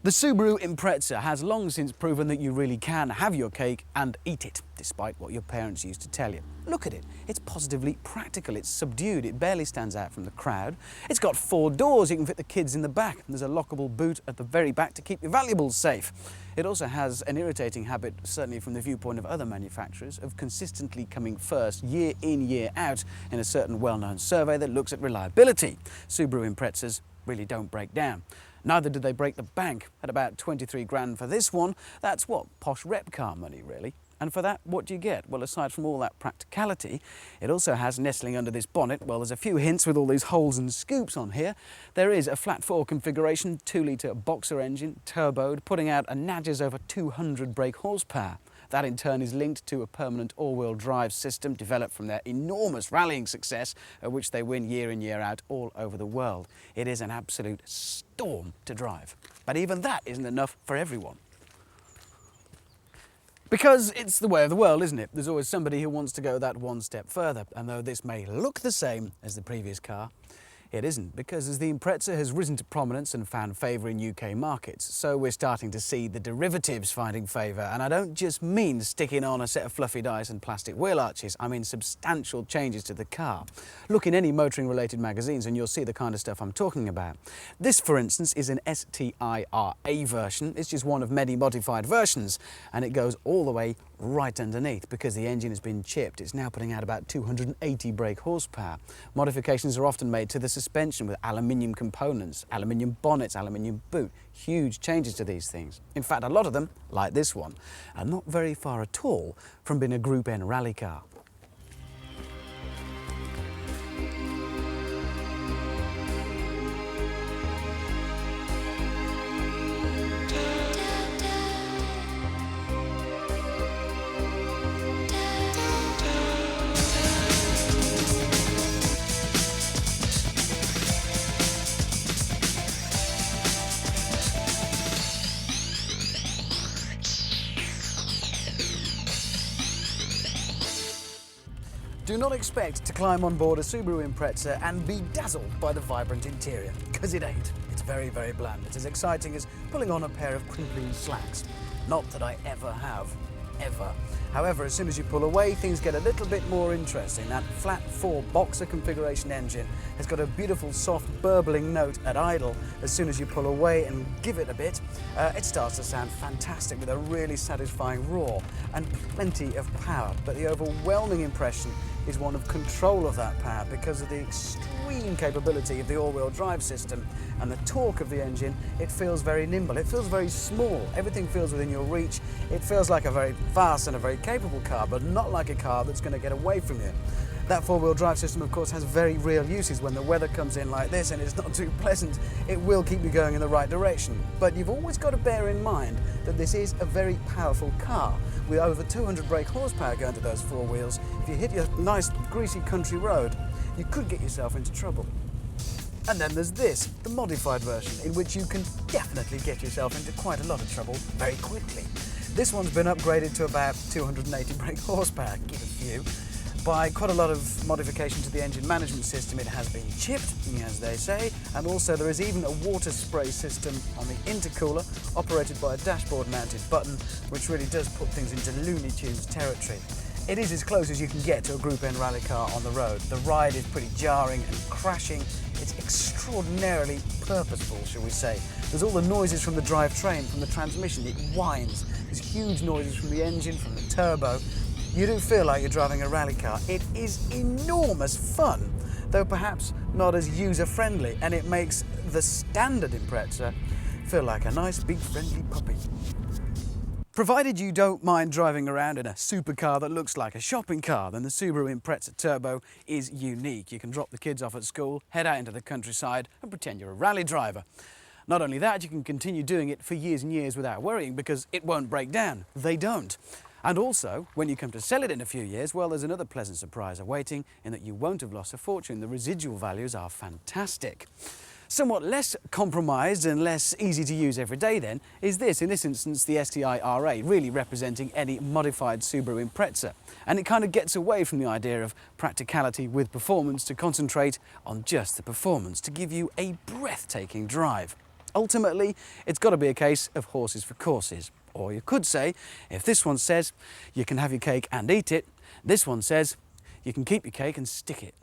The Subaru Impreza has long since proven that you really can have your cake and eat it, despite what your parents used to tell you. Look at it. It's positively practical. It's subdued. It barely stands out from the crowd. It's got 4 doors. You can fit the kids in the back. There's a lockable boot at the very back to keep your valuables safe. It also has an irritating habit, certainly from the viewpoint of other manufacturers, of consistently coming first year in, year out in a certain well-known survey that looks at reliability. Subaru Imprezas really don't break down. Neither did they break the bank. At about 23 grand for this one, that's what, posh rep car money really. And for that, what do you get? Well, aside from all that practicality, it also has nestling under this bonnet, well, there's a few hints with all these holes and scoops on here. There is a flat 4 configuration, 2-litre boxer engine, turboed, putting out a nudges over 200 brake horsepower. That in turn is linked to a permanent all-wheel drive system developed from their enormous rallying success, at which they win year in, year out all over the world. It is an absolute storm to drive. But even that isn't enough for everyone. Because it's the way of the world, isn't it? There's always somebody who wants to go that one step further. And though this may look the same as the previous car, it isn't, because as the Impreza has risen to prominence and found favour in UK markets, so we're starting to see the derivatives finding favour. And I don't just mean sticking on a set of fluffy dice and plastic wheel arches, I mean substantial changes to the car. Look in any motoring related magazines and you'll see the kind of stuff I'm talking about. This, for instance, is an STi RA version. It's just one of many modified versions, and it goes all the way right underneath because the engine has been chipped. It's now putting out about 280 brake horsepower. Modifications are often made to the suspension with aluminium components, aluminium bonnets, aluminium boot. Huge changes to these things. In fact, a lot of them, like this one, are not very far at all from being a Group N rally car. Do not expect to climb on board a Subaru Impreza and be dazzled by the vibrant interior, because it ain't. It's very, very bland. It's as exciting as pulling on a pair of crinkling slacks. Not that I ever have, ever. However, as soon as you pull away, things get a little bit more interesting. That flat 4 boxer configuration engine has got a beautiful soft burbling note at idle. As soon as you pull away and give it a bit, it starts to sound fantastic with a really satisfying roar and plenty of power. But the overwhelming impression is one of control of that power because of the extreme capability of the all-wheel drive system and the torque of the engine. It feels very nimble, it feels very small, everything feels within your reach. It feels like a very fast and a very capable car, but not like a car that's going to get away from you. That 4-wheel drive system, of course, has very real uses. When the weather comes in like this and it's not too pleasant, it will keep you going in the right direction. But you've always got to bear in mind that this is a very powerful car. With over 200 brake horsepower going to those 4 wheels, if you hit your nice greasy country road, you could get yourself into trouble. And then there's this, the modified version, in which you can definitely get yourself into quite a lot of trouble very quickly. This one's been upgraded to about 280 brake horsepower, give a few. By quite a lot of modification to the engine management system. It has been chipped, as they say, and also there is even a water spray system on the intercooler, operated by a dashboard mounted button, which really does put things into Looney Tunes territory. It is as close as you can get to a Group N rally car on the road. The ride is pretty jarring and crashing. It's extraordinarily purposeful, shall we say. There's all the noises from the drivetrain, from the transmission. It whines. There's huge noises from the engine, from the turbo. You do feel like you're driving a rally car. It is enormous fun, though perhaps not as user-friendly, and it makes the standard Impreza feel like a nice big friendly puppy. Provided you don't mind driving around in a supercar that looks like a shopping car, then the Subaru Impreza Turbo is unique. You can drop the kids off at school, head out into the countryside and pretend you're a rally driver. Not only that, you can continue doing it for years and years without worrying because it won't break down. They don't. And also, when you come to sell it in a few years, well, there's another pleasant surprise awaiting in that you won't have lost a fortune. The residual values are fantastic. Somewhat less compromised and less easy to use every day then is this, in this instance the STi RA, really representing any modified Subaru Impreza. And it kind of gets away from the idea of practicality with performance to concentrate on just the performance, to give you a breathtaking drive. Ultimately, it's got to be a case of horses for courses. Or you could say, if this one says you can have your cake and eat it, this one says you can keep your cake and stick it.